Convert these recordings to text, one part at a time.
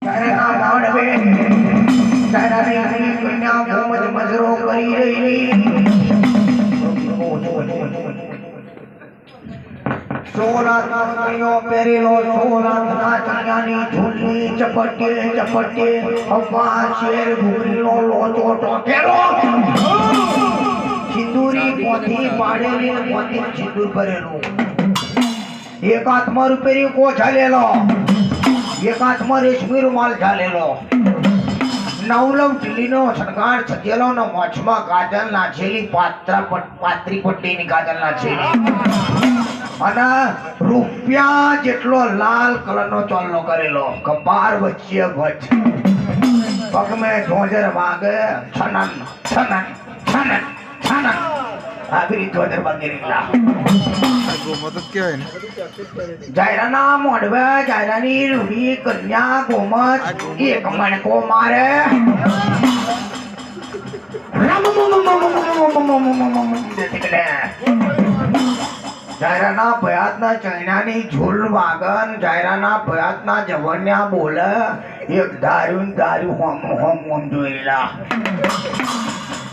एक हातમાં રૂપેરી કો ઝાલેલો, એક હાથમાં રેશમી રૂમાલ ઝાલેલો, નવલમ ઢીલીનો શણગાર સજેલો ને મોછમાં કાજલ નાખેલી, પાતરી પટ્ટીની કાજલ નાખેલી અને રૂપિયા જેટલો લાલ કલરનો ચોલનો કરેલો, કપાર વચ્ચે વચ, પગમે ઝોઝર વાગે છનન છનન છનન છનન, આવી ઝોઝર વાગે નીકળા. ગોમત કહેવાય ને. જાયરાના મોઢવે જાયરાની રૂડી કન્યા ગોમત એક મણકો મારે, જાયરાના ભયાતના ચૈનાની ઝૂલ વાગન, જાયરાના ભયાતના જવન્યા બોલે, એક દારૂ દારૂ હોમ હોમ હોમ જોયેલા.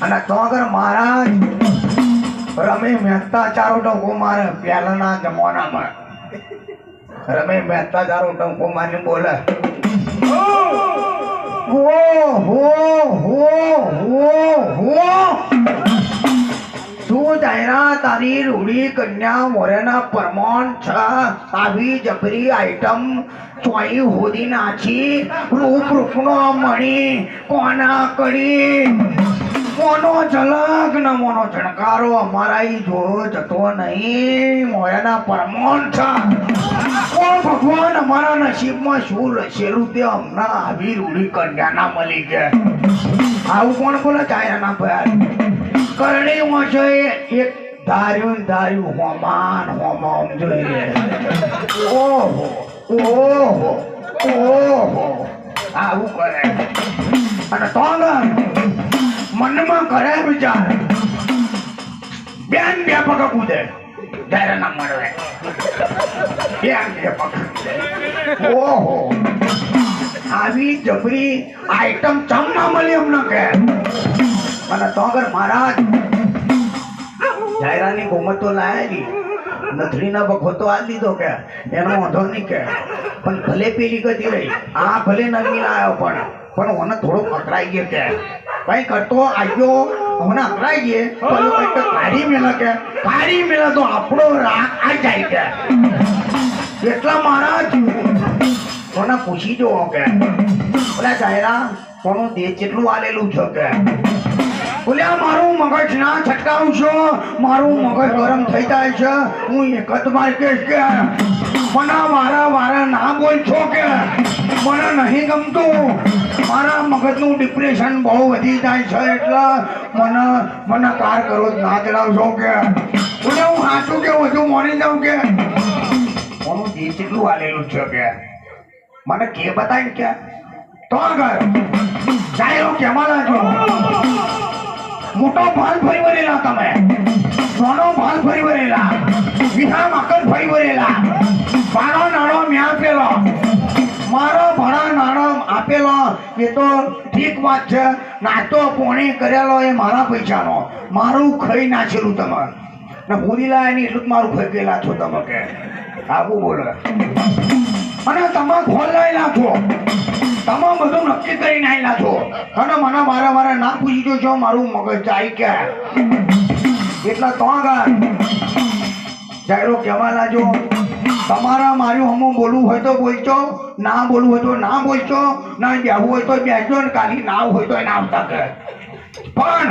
અને તો અગર મહારાજ રમે મહેતા ચારો ટંકો મારે પહેલાના જમાનામાં, રમે મહેતા ચારો ટંકો મારી બોલે, શું જાયરા તારી રૂડી કન્યા મોરેના પરમાણ છે, આવી જબરી આઈટમ ચોઈ હોદી નાખી, રૂપ રૂપનો મણી કોના કરી, મોનો ઝલક ન મોનો ઝણકારો અમારા ઈ જો જતો નહીં, મોયાના પરમાણ છે. કોણ ભગવાન અમારા નસીબમાં શું લખેલું તે હમણાં આવી રૂડી કન્યાના મળી ગયા. આવું કોણ બોલે જાયરાના ભયા કરણીમાં છે એક ધાર્યું ધાર્યું હોમાન હોમામ જોઈએ. ઓહો ઓહો ઓહો આવું કરે. અને તો મનમાં કરે વિચાર, બેન બે પગ કૂદે જાયરાના મળે, બેન બે પગ. ઓહો આવી જબરી આઈટમ ચમ ના મળી અમને કે. અને તો અગર મહારાજ જાયરાની ગોમત તો લાયેલી, નથડીના બખો તો આ લીધો કે એનો વાંધો નહીં કે, પણ ભલે પેલી ગતી રહી, આ ભલે નવી લાયો પણ મને થોડોક અકરાઈ ગયો કે કઈ કરતો આવ્યો, હમણાં અકરાઈ ગયે પેલો કઈક કાઢી મેલા કે, કાઢી મેલા તો આપણો રાગ આ જાય કે. એટલા મહારાજ કોને પૂછી જોવો કે બોલા જાયરા કોનું દેહ જેટલું આલેલું છે કે, બોલ્યા મારું મગજ ના છટકાવશો, મારું મગજ ગરમ થઈ જાય છે, હું એક જ માર્કેશ કે મને વારા ના બોલશો કે મને નહીં ગમતું, મારા મગજનું ડિપ્રેશન બહુ વધી જાય છે, એટલે મને કાર કરો ના ચડાવશો કે. બોલે હું સાચું કે વધુ મોની જાઉં કે કોનું દેહ જેટલું આલેલું છે કે મને કે બતાવી કે. તો આગળ જાયરો કેમાં લાજો, મોટો ભાલ ફરી વરેલા, તમે નાનો ભાલ ફરી વરેલા, વિહા મકર ફરી વરેલા, મારો નાનો મેં આપેલો, મારો ભણા નાનો આપેલો એ તો ઠીક વાત છે, નાતો પોણી કરેલો એ મારા પૈસાનો, મારું ખાઈ નાખેલું તમે ને ભૂલી લાયા નહીં એટલું મારું ખાઈ ગયેલા છો તમે કે. આવું બોલે. અને તમે ખોલ લઈ નાખો, તમે બધું નક્કી કરી નાખેલા છો, અને મને મારા ના પૂછી છો મારું મગજ જાય કે. એટલા તો આગળ જાયરો કહેવા લાજો, તમારા મારું હમું બોલવું હોય તો બોલજો, ના બોલવું હોય તો ના બોલજો, ના બેહવું હોય તો બેસજો, ને કાલી ના હોય તો ના આવતા કે. પણ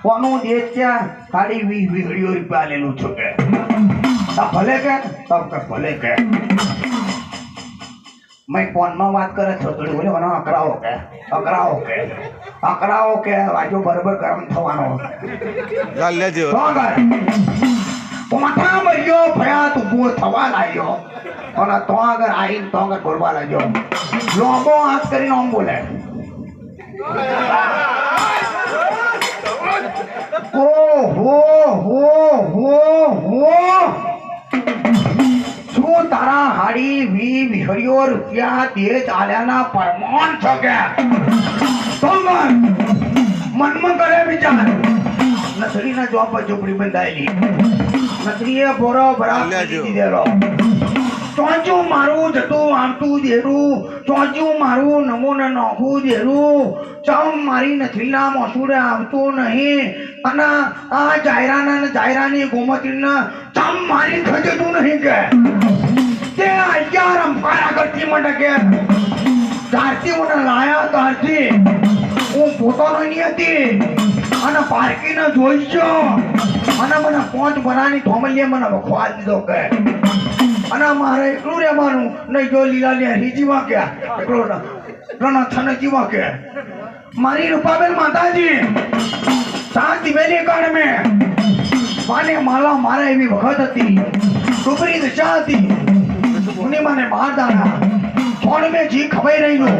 કોનું દેશ ક્યાં ખાલી 20 રૂપિયા લેલું છું કે ભલે કે તબ કે ભલે કે. મેં ફોનમાં વાત કરે છો થોડી બોલે મને અકરાવો કે વાજો બરોબર ગરમ થવાનો ગાલ લેજો પોઠા મર્યો ભયાત ઉભો થવા લાગ્યો, અને તો આગળ આવીને તો આગળ બોલવા લાગ્યો, લોબો હાથ કરીને આમ બોલે, ઓ હો હો હો હો તું તારા હાડી વિહરીઓ રૂપિયા દે ચાલ્યાના પરમાણ છો કે તો મનમાં કરે વિચાર નસરીના જોબ પર ઝૂંપડી બંધાયેલી નસરીએ બોરો બરાબર દીધેલો ચોચું મારું જતું આમતું દેરું ચોચું મારું નમૂને નોખું દેરું ચમ મારી નથરીના મોસુડે આવતું નહીં અને આ જાયરાની ગોમતીને ચમ મારી ખજતું નહીં કે તે અગિયાર અંપારા કરતી મને કે ત્યારથી મને લાયા ત્યારથી હું પોતાનો નહીં હતી અને પારકીને જોઈજો અને મને 5 બનાની થોમલીએ મને વખવા દીધો કે અને મારે એકલું રહેવાનું નહીં જો લીલા રીજીમાં કે એકલો થને જીવા કે મારી રૂપાબેન માતાજી સાત દિવેલી કાળ મેં માને માલા મારે એવી વખત હતી ડુબરી દશા હતી ઉની મને માર દાણા થોડ મેં જી ખવાઈ રહેલું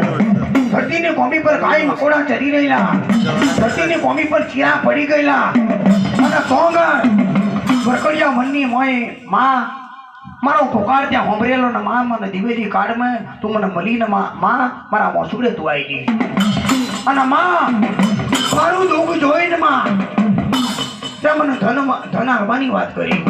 ધરતીની કોમી પર ગાય મકોડા ચરી રહેલા ધરતીની કોમી પર ચીરા પડી ગયેલા અને સોંગર વરકડિયા મનની મોય માં મારો પોકાર ત્યાં હોંભરેલો ને માં મને દિવેલી કાઢમાં તું મને મળીને માં મારા મોસુડે તું આવી ગઈ અને માં મારું દુઃખ જોઈને માં તે મને ધન આવવાની વાત કરી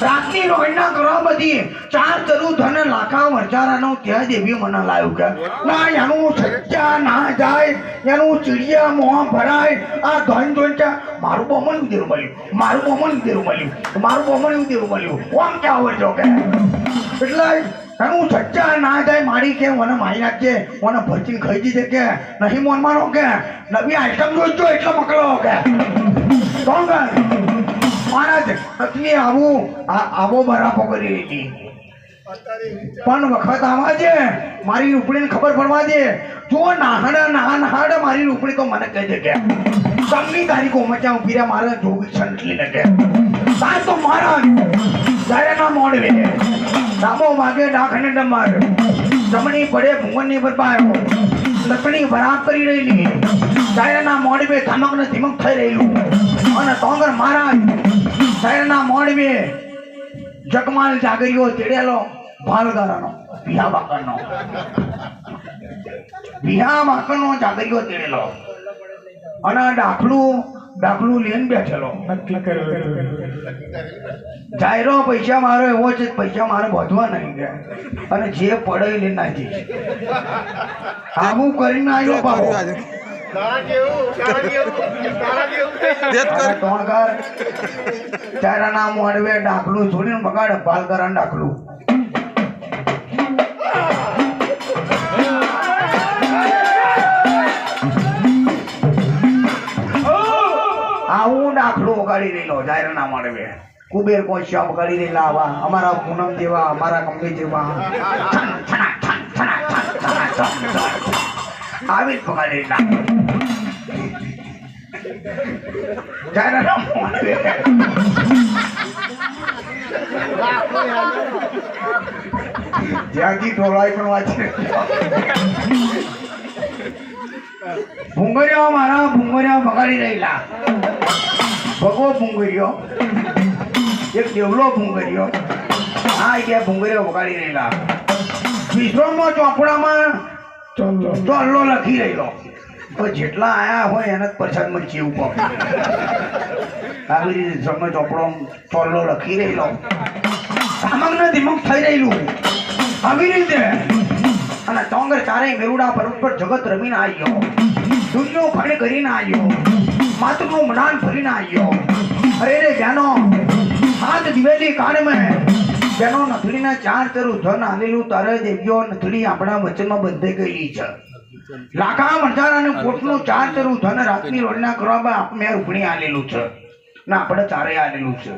રાતની રોહિણા કરવા બધી 4 ચરુ ધન લાખા વરચારાનો ત્યાં દેવી મને લાવ્યું કે ના એનું સચ્ચા ના જાય એનું ચીડિયા મોં ભરાય આ ધન જોઈને મારું બોમણ ઉદેરું મળ્યું કોમ ક્યાં આવડજો કે એટલે એનું સચ્ચા ના જાય મારી કે મને મારી નાખજે મને ભરતી ખાઈ દીધે કે નહીં મોનમાનો કે નવી આઈટમ જોઈજો એટલો મકલો કે કોણ કે મહારાજ નથી આવો બરાબો કરી હતી પણ વખત આવા છે મારી રૂપડીને ખબર પડવા દે જો નાહાડ મારી રૂપડી તો મને કહી દે કે તમને તારીખો મચા ઉભી રહ્યા મારે જોગી છંટલી ને કે તાર તો મારા જ્યારે ના મોડવે ડાબો વાગે ડાખને ડમાર જમણી પડે ભુવનની પર પાયો લપણી બરાબ કરી રહેલી જ્યારે ના મોડવે ધમક ને ધીમક થઈ રહેલું અને ટોંગર મહારાજ શહેરના મોડવે જગમાલ જાગરીઓ ચડેલો ભાલગારાનો વિહા બાકરનો જાગરીઓ ચડેલો અને ડાકલું લઈને બેઠેલો જાયરો પૈસા મારો એવો છે પૈસા મારે વધવા નહીં ગયા અને જે પડે લઈને નાખી આવું કરીને આવ્યો પાછો ચારાના મોડવે ડાકલું છોડીને બગાડે પાલકરા ડાકલું આવું ડાકલું વગાડી રહેલો જાયરાના મોડવે કુબેર કોશિયા વગાડી રહેલા આવા અમારા પૂનમ જેવા અમારા કંપી જેવા આવી જ વગાડી રહેલા જ્યાંથી ઢોલાઈ પણ વાંચે ભૂંગરિયા મારા ભૂંગરિયા બગાડી રહેલા ભગવો ભૂંગરિયો એક દેવલો ભૂંગરિયો આ ગયા ભૂંગરિયો બગાડી રહેલા વિશ્વમાં ચોપડામાં ચોલ્લો લખી રહેલો તો જેટલા આયા હોય એને પ્રસાદ મળશે એવું આવી રીતે સમય ચોપડો ચોલ્લો લખી રહેલો સામગ્ર દિમક થઈ રહેલું આવી રીતે અને ટોંગર ચારેય મેરુડા પર્વત પર જગત રમીને આવ્યો દુનિયો ખડે કરીને આવ્યો માતનું મડાન ભરીને આવ્યો અરે રે જાનો હાથ દિવેલી કાળ મેં જેનો નથડીના 4 ચરુ ધન આલેલું તારે દેવ્યો નથડી આપણા વચનમાં બંધાઈ ગયેલી છે લાખા મરજારાને પોટનું 4 ચરુ ધન રાતની રોડના કરવામાં મેં રૂપણી આલેલું છે ને આપણે ચારે આલેલું છે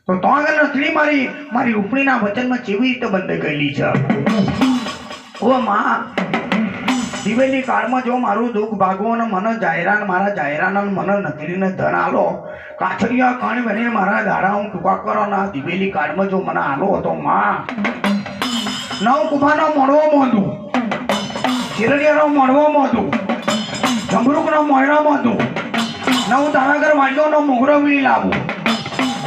તો આગળ નથડી મારી રૂપણીના વચનમાં કેવી રીતે બંધાઈ ગયેલી છે ઓ માં દિવેલી કાળમાં જો મારું દુઃખ ભાગવો અને મને મારા જાયરાના મને નથડીને ધન આલો કાછડિયા કણ બની મારા દાડા હું ટૂંકા કરો ના દિવેલી કાળમાં જો મને આલો હતો માં નવ કુભાનો મોડવો મોંધું ચીરડિયાનો મોડવો મોંધું જમરૂકનો મોયણો મોંધું નવ તારાગર વાંડોનો મોગરો વીણી લાવું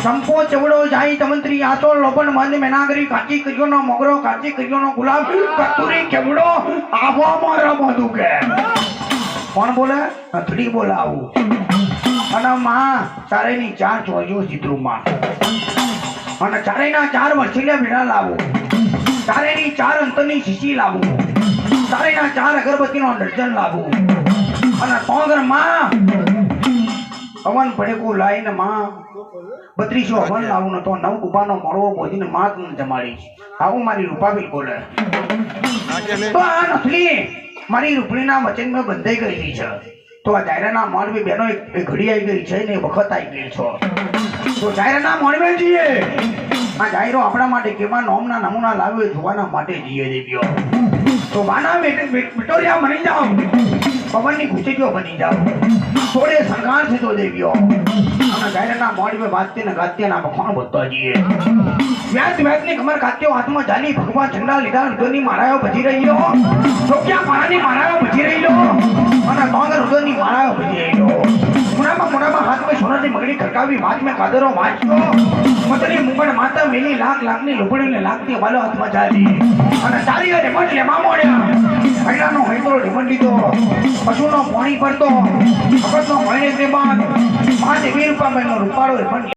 સંપો ચવડો જાય તમંત્રી આતો લોપન મંદ મેનાગરી કાચી કર્યોનો મોગરો કાચી કર્યોનો ગુલાબ કતુરી ચવડો આવો મારા બધું કે કોણ બોલે નથડી બોલે આવું અને માં ચારેની ચાર ચોજો ચિત્રુમાં અને ચારેના ચાર વર્ષીલા ભેળા લાવો ચારેની ચાર અંતરની શીશી લાવું ચારેના ચાર અગરબત્તીનો દર્જન લાવું અને તોગર માં હવન પડેકું લાઈને માં 3200 હવન લાવું ને તો 9 કુપાનો મળવો બોધીને માં તમને જમાડીશ આવું મારી રૂપાબી બોલે તો આ નથલી મારી રૂપણીના વચનમાં બંધાઈ ગયેલી છે તો આ જાયરાના મોણવી બેનો એક ઘડી આવી ગઈ છે ને વખત આવી ગઈ છો તો જાયરાના મોણવે જઈએ આ જાયરો આપણા માટે કેવા નોમના નમૂના લાવ્યો જોવાના માટે જઈએ દેવ્યો તો બાના વિટોરિયા બની જાઓ પવનની ઘૂંચીઓ બની જાઓ થોડે સરકાર છે તો દેવ્યો અને જાયરાના મોણવે વાંચતી ને ગાતી ના બખોણ બોલતો જઈએ વ્યાસની કમર કાત્યો હાથમાં જાલી ભગવાન ઝંડા લીધા રુદનની મારાયો ભજી રહ્યો ચોક્યા પાણાની મારાયો ભજી રહ્યો અને તોંગર રુદનની મારાયો ભજી રહ્યો મુનામાં હાથમાં સોનાની મગડી ખડકાવી હાથમાં કાદરો વાંચ્યો મતની મુંગણ માતા મેલી લાખની લોપડીને લાખની વાલો હાથમાં ચાલી અને ચાલી રેમંડ લેમાં મોડ્યા પૈડાનો હૈતરો રેમંડ લીધો પશુનો પોણી પડતો ભગતનો ભણે તે બાદ 5 રૂપિયા રૂપાળો રેમંડ